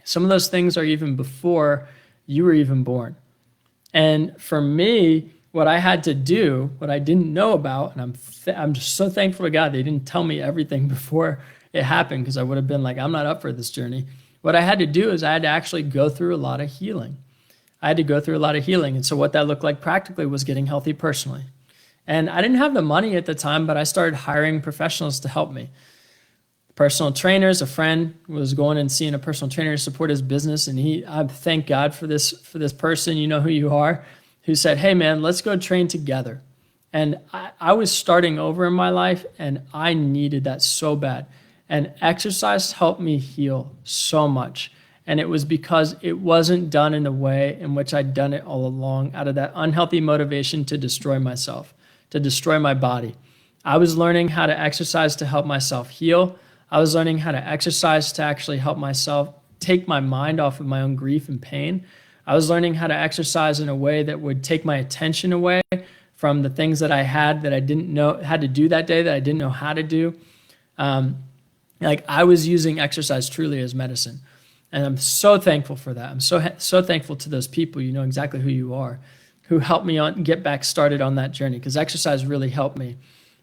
Some of those things are even before you were even born. And for me, what I had to do, what I didn't know about, and I'm just so thankful to God they didn't tell me everything before it happened, because I would have been like, I'm not up for this journey. What I had to do is I had to actually go through a lot of healing. And so what that looked like practically was getting healthy personally. And I didn't have the money at the time, but I started hiring professionals to help me. Personal trainers, a friend was going and seeing a personal trainer to support his business. And I thank God for this person, you know who you are, who said, hey man, let's go train together. And I was starting over in my life, and I needed that so bad. And exercise helped me heal so much. And it was because it wasn't done in the way in which I'd done it all along, out of that unhealthy motivation to destroy myself, to destroy my body. I was learning how to exercise to help myself heal. I was learning how to exercise to actually help myself take my mind off of my own grief and pain. I was learning how to exercise in a way that would take my attention away from the things that I had that I didn't know had to do that day, that I didn't know how to do. Like I was using exercise truly as medicine. And I'm so thankful for that. I'm so thankful to those people, you know exactly who you are, who helped me get back started on that journey, because exercise really helped me.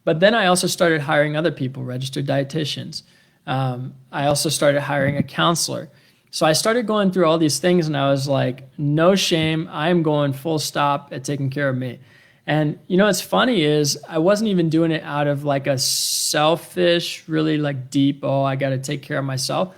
But then I also started hiring other people, registered dietitians. I also started hiring a counselor. So I started going through all these things, and I was like, no shame. I am going full stop at taking care of me. And you know what's funny is I wasn't even doing it out of like a selfish, really like deep, I got to take care of myself.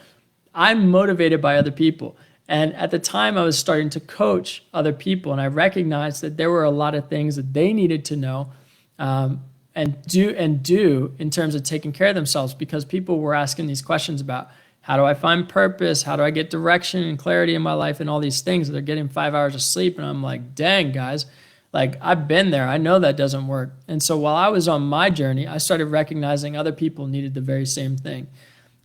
I'm motivated by other people. And at the time I was starting to coach other people, and I recognized that there were a lot of things that they needed to know and do in terms of taking care of themselves, because people were asking these questions about, how do I find purpose? How do I get direction and clarity in my life and all these things? They're getting 5 hours of sleep. And I'm like, dang guys, like I've been there. I know that doesn't work. And so while I was on my journey, I started recognizing other people needed the very same thing.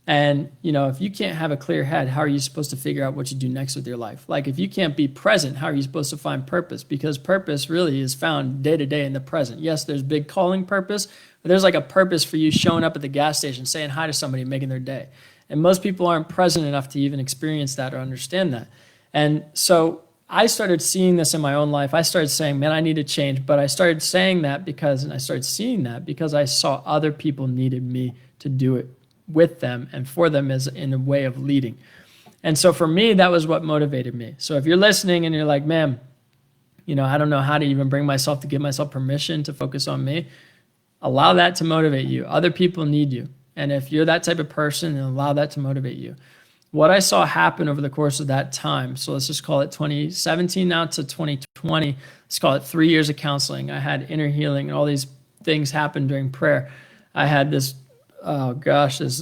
And, you know, if you can't have a clear head, how are you supposed to figure out what you do next with your life? Like if you can't be present, how are you supposed to find purpose? Because purpose really is found day to day in the present. Yes, there's big calling purpose, but there's like a purpose for you showing up at the gas station, saying hi to somebody, and making their day. And most people aren't present enough to even experience that or understand that. And so I started seeing this in my own life. I started saying, man, I need to change. But I started saying that and I started seeing that because I saw other people needed me to do it with them and for them as in a way of leading. And so for me, that was what motivated me. So if you're listening and you're like, man, you know, I don't know how to even bring myself to give myself permission to focus on me, allow that to motivate you. Other people need you. And if you're that type of person, then allow that to motivate you. What I saw happen over the course of that time, so let's just call it 2017 now to 2020, let's call it 3 years of counseling. I had inner healing and all these things happen during prayer. I had this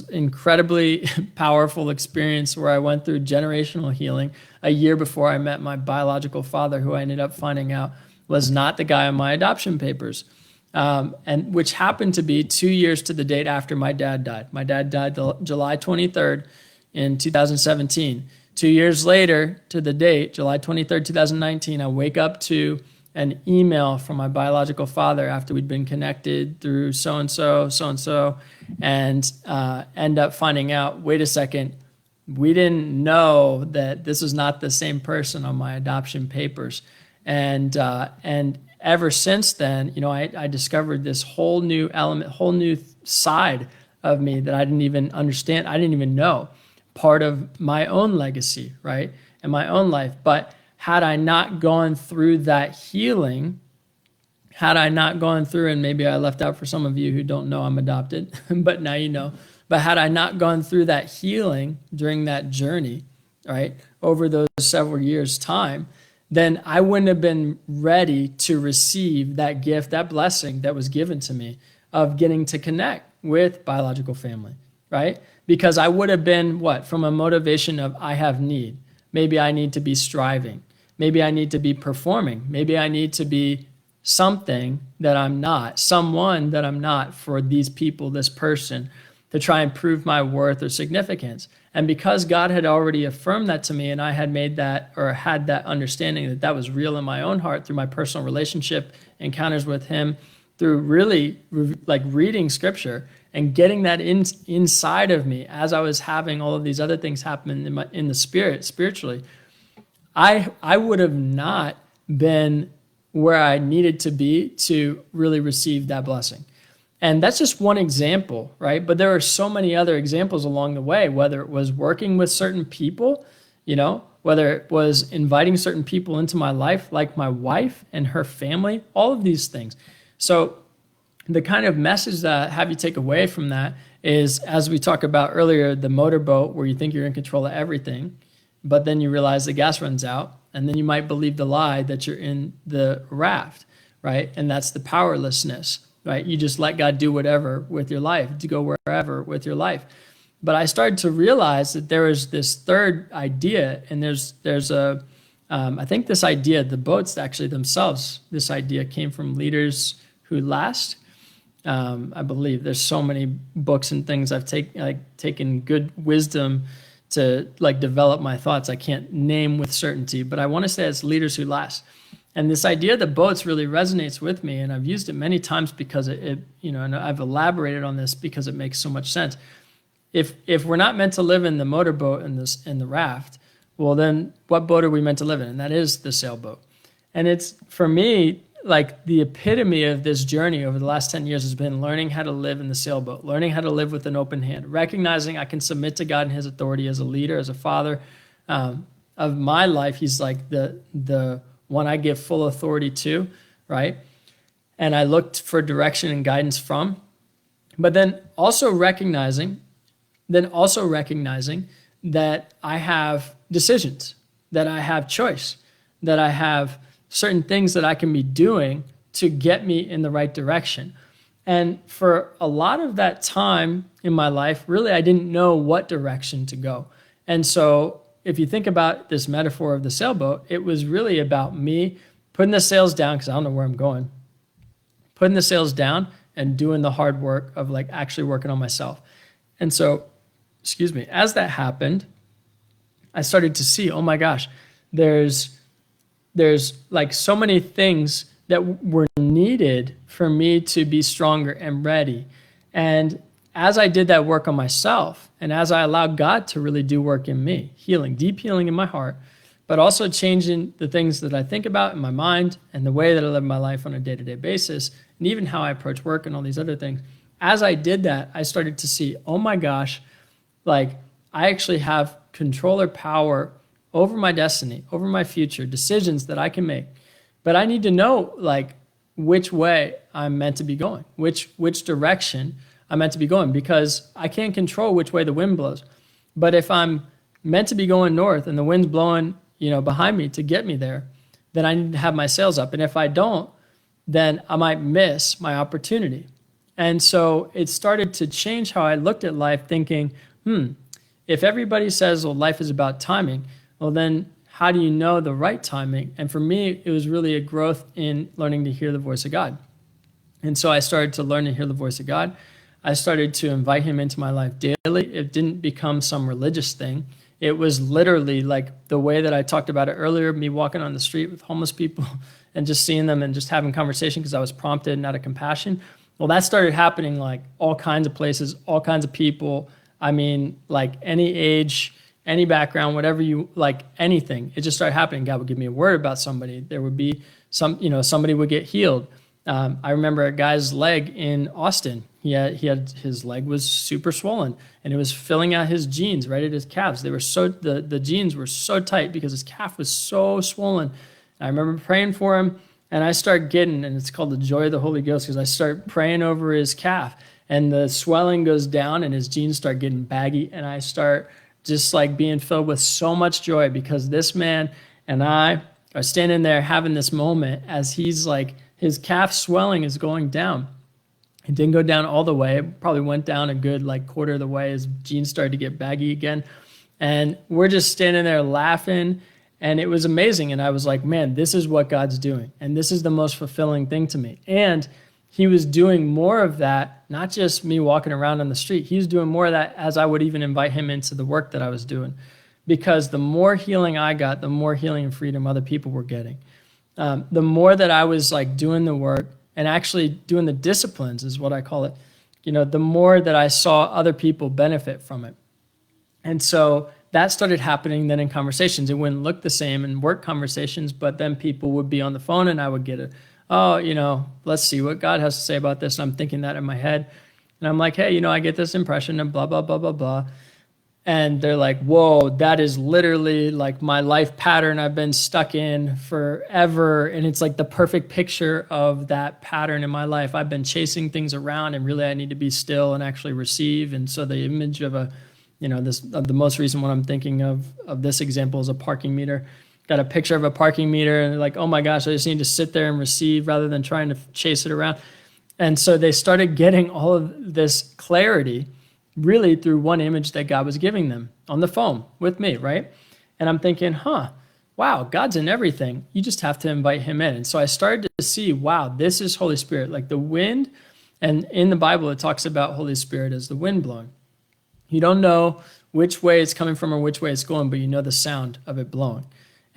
incredibly powerful experience where I went through generational healing a year before I met my biological father, who I ended up finding out was not the guy on my adoption papers. And which happened to be 2 years to the date after my dad died. My dad died July 23rd in 2017. 2 years later to the date, July 23rd, 2019, I wake up to an email from my biological father after we'd been connected through so-and-so, and end up finding out, wait a second, we didn't know that this was not the same person on my adoption papers. And ever since then, I discovered this whole new element, whole new side of me that I didn't even understand. I didn't even know, part of my own legacy, right? And my own life. But had I not gone through that healing, and maybe I left out for some of you who don't know I'm adopted, but now you know. But had I not gone through that healing during that journey, right, over those several years' time, then I wouldn't have been ready to receive that gift, that blessing that was given to me of getting to connect with biological family, right? Because I would have been, from a motivation of I have need. Maybe I need to be striving. Maybe I need to be performing. Maybe I need to be something that I'm not, someone that I'm not for these people, this person, to try and prove my worth or significance. And because God had already affirmed that to me, and I had made that, or had that understanding that that was real in my own heart through my personal relationship encounters with Him, through really reading Scripture and getting that inside of me as I was having all of these other things happen in the spirit, spiritually, I would have not been where I needed to be to really receive that blessing. And that's just one example, right? But there are so many other examples along the way, whether it was working with certain people, whether it was inviting certain people into my life, like my wife and her family, all of these things. So the kind of message that I have you take away from that is, as we talked about earlier, the motorboat where you think you're in control of everything, but then you realize the gas runs out, and then you might believe the lie that you're in the raft, right? And that's the powerlessness, right? You just let God do whatever with your life, to go wherever with your life. But I started to realize that there is this third idea, and I think this idea, the boats actually themselves, this idea came from Leaders Who Last. I believe there's so many books and things I've taken good wisdom to develop my thoughts. I can't name with certainty, but I want to say it's Leaders Who Last. And this idea of the boats really resonates with me, and I've used it many times because and I've elaborated on this because it makes so much sense. If we're not meant to live in the motorboat and in the raft, well, then what boat are we meant to live in? And that is the sailboat. And it's, for me, the epitome of this journey over the last 10 years has been learning how to live in the sailboat, learning how to live with an open hand, recognizing I can submit to God and His authority as a leader, as a father of my life. He's like the one I give full authority to, right? And I looked for direction and guidance from. But then also recognizing that I have decisions, that I have choice, that I have certain things that I can be doing to get me in the right direction. And for a lot of that time in my life, really, I didn't know what direction to go. And so if you think about this metaphor of the sailboat, it was really about me putting the sails down, because I don't know where I'm going, putting the sails down and doing the hard work of actually working on myself. And so, as that happened, I started to see, oh my gosh, there's so many things that were needed for me to be stronger and ready. And as I did that work on myself, and as I allowed God to really do work in me, healing, deep healing in my heart, but also changing the things that I think about in my mind and the way that I live my life on a day-to-day basis, and even how I approach work and all these other things. As I did that, I started to see, oh my gosh, I actually have control or power over my destiny, over my future, decisions that I can make. But I need to know which way I'm meant to be going, which direction I'm meant to be going, because I can't control which way the wind blows. But if I'm meant to be going north and the wind's blowing, behind me to get me there, then I need to have my sails up. And if I don't, then I might miss my opportunity. And so it started to change how I looked at life, thinking, if everybody says, well, life is about timing, well, then how do you know the right timing? And for me, it was really a growth in learning to hear the voice of God. And so I started to learn to hear the voice of God. I started to invite him into my life daily. It didn't become some religious thing. It was literally like the way that I talked about it earlier, me walking on the street with homeless people and just seeing them and just having conversation because I was prompted and out of compassion. Well, that started happening like all kinds of places, all kinds of people. I mean, like any age, any background, whatever you like, anything. It just started happening. God would give me a word about somebody. There would be somebody would get healed. I remember a guy's leg in Austin. He had his leg was super swollen and it was filling out his jeans right at his calves. They were the jeans were so tight because his calf was so swollen. And I remember praying for him and I start getting, and it's called the joy of the Holy Ghost because I start praying over his calf and the swelling goes down and his jeans start getting baggy and I start just like being filled with so much joy because this man and I are standing there having this moment as he's like, his calf swelling is going down. It didn't go down all the way. It probably went down a good like quarter of the way. His jeans started to get baggy again. And we're just standing there laughing. And it was amazing. And I was like, man, this is what God's doing. And this is the most fulfilling thing to me. And he was doing more of that, not just me walking around on the street. He was doing more of that as I would even invite him into the work that I was doing. Because the more healing I got, the more healing and freedom other people were getting. The more that I was like doing the work and actually doing the disciplines is what I call it, the more that I saw other people benefit from it. And so that started happening then in conversations. It wouldn't look the same in work conversations, but then people would be on the phone and I would get let's see what God has to say about this. And I'm thinking that in my head. And I'm like, hey, I get this impression and blah, blah, blah, blah, blah. And they're like, whoa, that is literally like my life pattern I've been stuck in forever. And it's like the perfect picture of that pattern in my life. I've been chasing things around and really I need to be still and actually receive. And so the image of the most recent one I'm thinking of this example is a parking meter. Got a picture of a parking meter and they're like, oh my gosh, I just need to sit there and receive rather than trying to chase it around. And so they started getting all of this clarity really through one image that God was giving them on the phone with me, right? And I'm thinking, wow, God's in everything. You just have to invite him in. And so I started to see, wow, this is Holy Spirit, like the wind. And in the Bible, it talks about Holy Spirit as the wind blowing. You don't know which way it's coming from or which way it's going, but you know the sound of it blowing.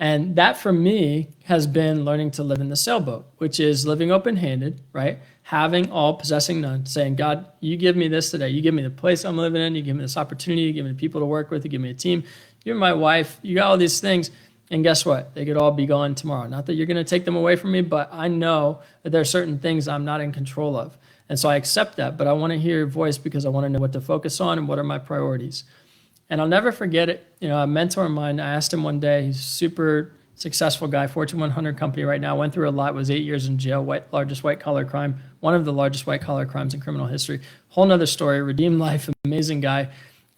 And that for me has been learning to live in the sailboat, which is living open-handed, right? Having all, possessing none, saying, God, you give me this today. You give me the place I'm living in. You give me this opportunity. You give me the people to work with. You give me a team. You're my wife. You got all these things. And guess what? They could all be gone tomorrow. Not that you're going to take them away from me, but I know that there are certain things I'm not in control of. And so I accept that, but I want to hear your voice because I want to know what to focus on and what are my priorities. And I'll never forget it. A mentor of mine, I asked him one day, he's a super successful guy, Fortune 100 company right now, went through a lot, was 8 years in jail, largest white collar crime, one of the largest white collar crimes in criminal history. Whole nother story, redeemed life, amazing guy.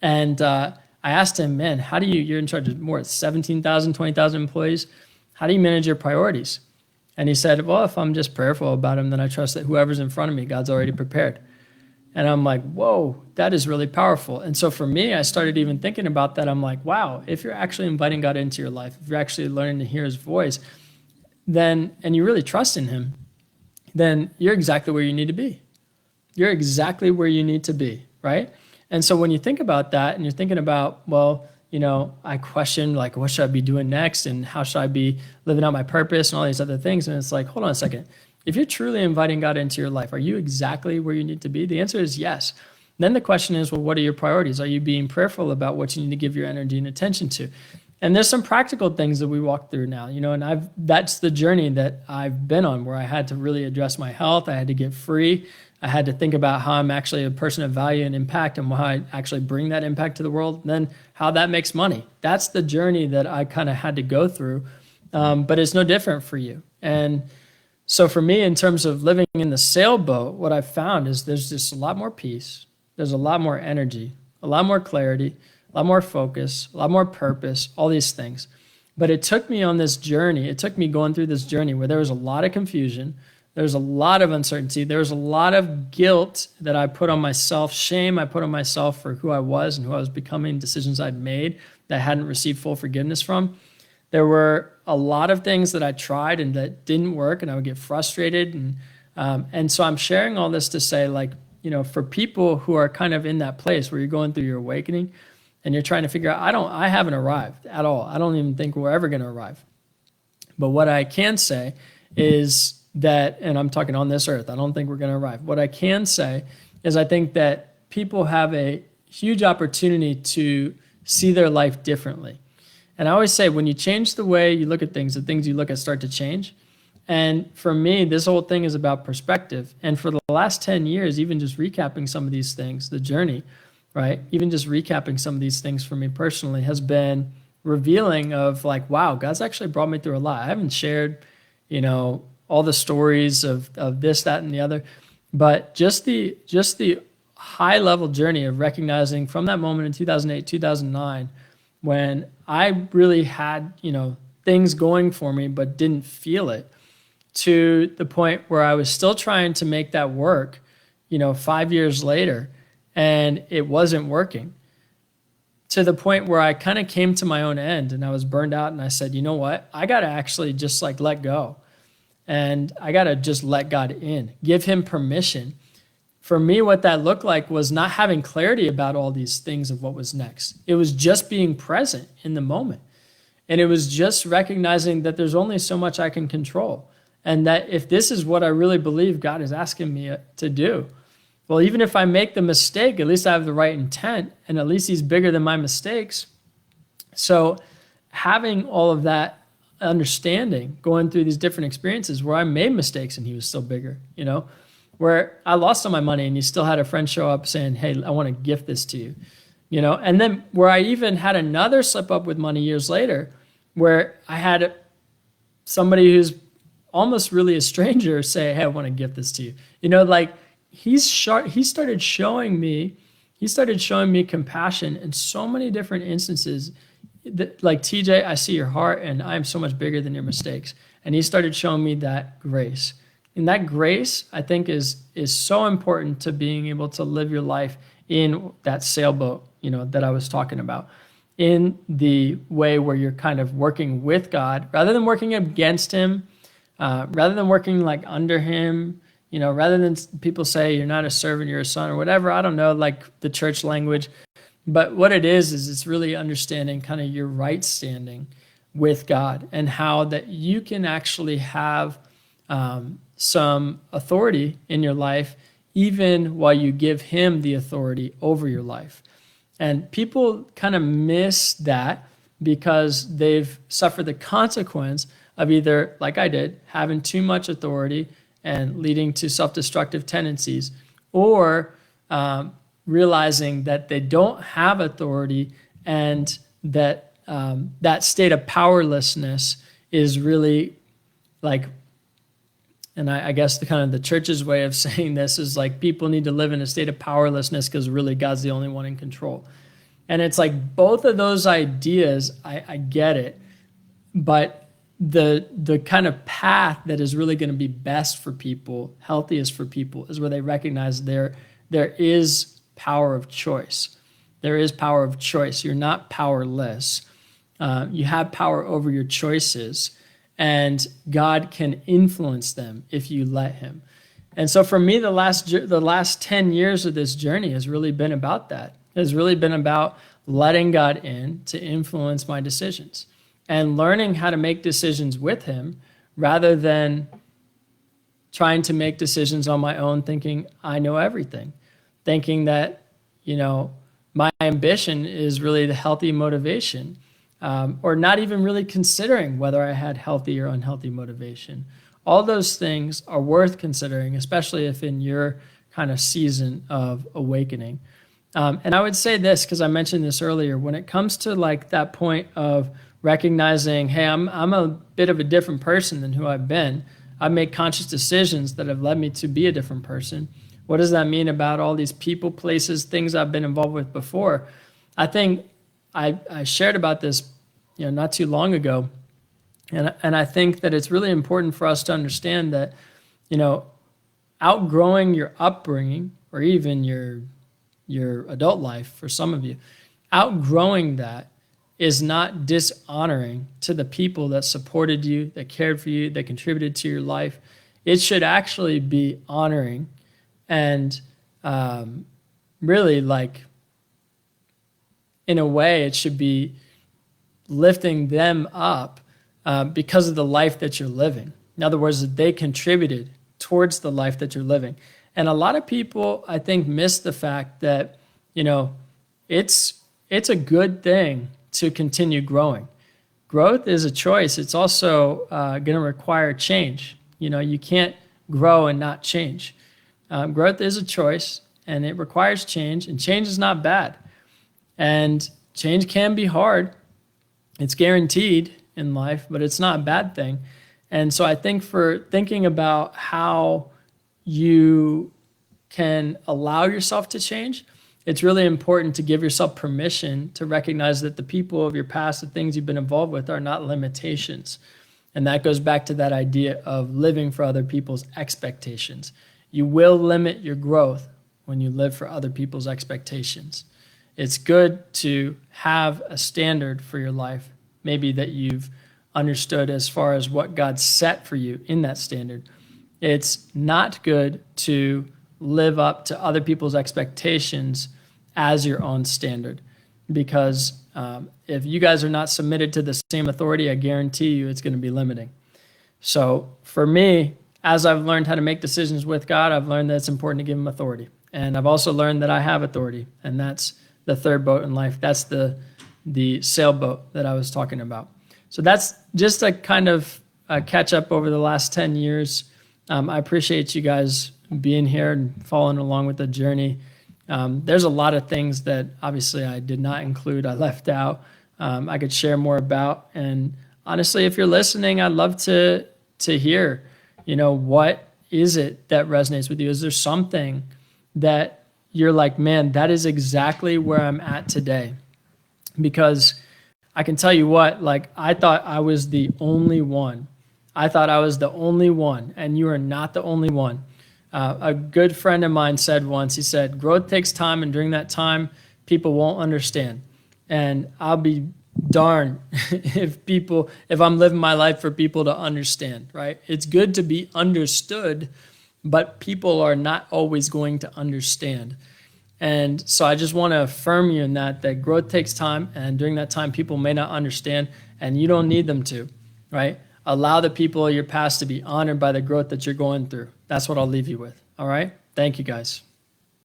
And I asked him, man, you're in charge of more, 17,000, 20,000 employees. How do you manage your priorities? And he said, well, if I'm just prayerful about them, then I trust that whoever's in front of me, God's already prepared. And I'm like, whoa, that is really powerful. And so for me, I started even thinking about that. I'm like, wow, if you're actually inviting God into your life, if you're actually learning to hear his voice, then, and you really trust in him, then you're exactly where you need to be. You're exactly where you need to be, right? And so when you think about that and you're thinking about, well, I question like, what should I be doing next? And how should I be living out my purpose and all these other things? And it's like, hold on a second. If you're truly inviting God into your life, are you exactly where you need to be? The answer is yes. Then the question is, well, what are your priorities? Are you being prayerful about what you need to give your energy and attention to? And there's some practical things that we walk through now, and that's the journey that I've been on, where I had to really address my health. I had to get free. I had to think about how I'm actually a person of value and impact and how I actually bring that impact to the world, and then how that makes money. That's the journey that I kind of had to go through, but it's no different for you. And so for me, in terms of living in the sailboat, what I've found is there's just a lot more peace. There's a lot more energy, a lot more clarity, a lot more focus, a lot more purpose, all these things. But it took me on this journey. It took me going through this journey where there was a lot of confusion. There was a lot of uncertainty. There was a lot of guilt that I put on myself, shame I put on myself for who I was and who I was becoming, decisions I'd made that I hadn't received full forgiveness from. There were a lot of things that I tried and that didn't work, and I would get frustrated. And so I'm sharing all this to say, like, for people who are kind of in that place where you're going through your awakening and you're trying to figure out, I haven't arrived at all. I don't even think we're ever going to arrive. But what I can say is that, and I'm talking on this earth, I don't think we're going to arrive. What I can say is I think that people have a huge opportunity to see their life differently. And I always say, when you change the way you look at things, the things you look at start to change. And for me, this whole thing is about perspective. And for the last 10 years, even just recapping some of these things, the journey, right? Even just recapping some of these things for me personally has been revealing of like, wow, God's actually brought me through a lot. I haven't shared, all the stories of this, that, and the other, but just the high level journey of recognizing from that moment in 2008, 2009, when I really had, things going for me, but didn't feel it, to the point where I was still trying to make that work, 5 years later, and it wasn't working, to the point where I kind of came to my own end and I was burned out, and I said, you know what? I got to actually just like let go. And I got to just let God in, give him permission. For me, what that looked like was not having clarity about all these things of what was next. It was just being present in the moment. And it was just recognizing that there's only so much I can control. And that if this is what I really believe God is asking me to do, well, even if I make the mistake, at least I have the right intent, and at least he's bigger than my mistakes. So having all of that understanding, going through these different experiences where I made mistakes and he was still bigger, where I lost all my money and you still had a friend show up saying, hey, I want to gift this to you, and then where I even had another slip up with money years later, where I had somebody who's almost really a stranger say, hey, I want to gift this to you. He started showing me compassion in so many different instances. Like, TJ, I see your heart and I'm so much bigger than your mistakes. And he started showing me that grace. And that grace, I think, is so important to being able to live your life in that sailboat, that I was talking about, in the way where you're kind of working with God rather than working against him, rather than working like under him, rather than people say you're not a servant, you're a son or whatever. I don't know, like the church language. But what it is it's really understanding kind of your right standing with God and how that you can actually have some authority in your life, even while you give him the authority over your life. And people kind of miss that because they've suffered the consequence of either, like I did, having too much authority and leading to self-destructive tendencies, or realizing that they don't have authority and that that state of powerlessness is really like, and I guess the church's way of saying this is like people need to live in a state of powerlessness because really God's the only one in control. And it's like both of those ideas, I get it, but the kind of path that is really going to be best for people, healthiest for people, is where they recognize there is power of choice. There is power of choice. You're not powerless. You have power over your choices, and God can influence them if you let him. And so for me, the last 10 years of this journey has really been about that. It has really been about letting God in to influence my decisions and learning how to make decisions with him rather than trying to make decisions on my own, thinking I know everything, thinking that, my ambition is really the healthy motivation, or not even really considering whether I had healthy or unhealthy motivation. All those things are worth considering, especially if in your kind of season of awakening. And I would say this, because I mentioned this earlier, when it comes to like that point of recognizing, hey, I'm a bit of a different person than who I've been. I've made conscious decisions that have led me to be a different person. What does that mean about all these people, places, things I've been involved with before? I think I shared about this, not too long ago. And I think that it's really important for us to understand that, outgrowing your upbringing or even your adult life for some of you, outgrowing that is not dishonoring to the people that supported you, that cared for you, that contributed to your life. It should actually be honoring and really, like, in a way, it should be lifting them up because of the life that you're living. In other words, that they contributed towards the life that you're living. And a lot of people, I think, miss the fact that, it's a good thing to continue growing. Growth is a choice. It's also going to require change. You can't grow and not change. Growth is a choice, and it requires change, and change is not bad. And change can be hard. It's guaranteed in life, but it's not a bad thing. And so I think for thinking about how you can allow yourself to change, it's really important to give yourself permission to recognize that the people of your past, the things you've been involved with, are not limitations. And that goes back to that idea of living for other people's expectations. You will limit your growth when you live for other people's expectations. It's good to have a standard for your life, maybe that you've understood as far as what God set for you in that standard. It's not good to live up to other people's expectations as your own standard, because if you guys are not submitted to the same authority, I guarantee you it's going to be limiting. So for me, as I've learned how to make decisions with God, I've learned that it's important to give him authority. And I've also learned that I have authority, and that's the third boat in life. That's the sailboat that I was talking about. So that's just a kind of catch up over the last 10 years. I appreciate you guys being here and following along with the journey. There's a lot of things that obviously I did not include, I left out, I could share more about. And honestly, if you're listening, I'd love to hear, what is it that resonates with you? Is there something that you're like, man, that is exactly where I'm at today? Because I can tell you what, like, I thought I was the only one. I thought I was the only one, and you are not the only one. A good friend of mine said once, he said, growth takes time, and during that time, people won't understand. And I'll be darned if I'm living my life for people to understand, right? It's good to be understood, but people are not always going to understand. And so I just want to affirm you in that growth takes time, and during that time, people may not understand, and you don't need them to, right? Allow the people of your past to be honored by the growth that you're going through. That's what I'll leave you with, all right? Thank you, guys.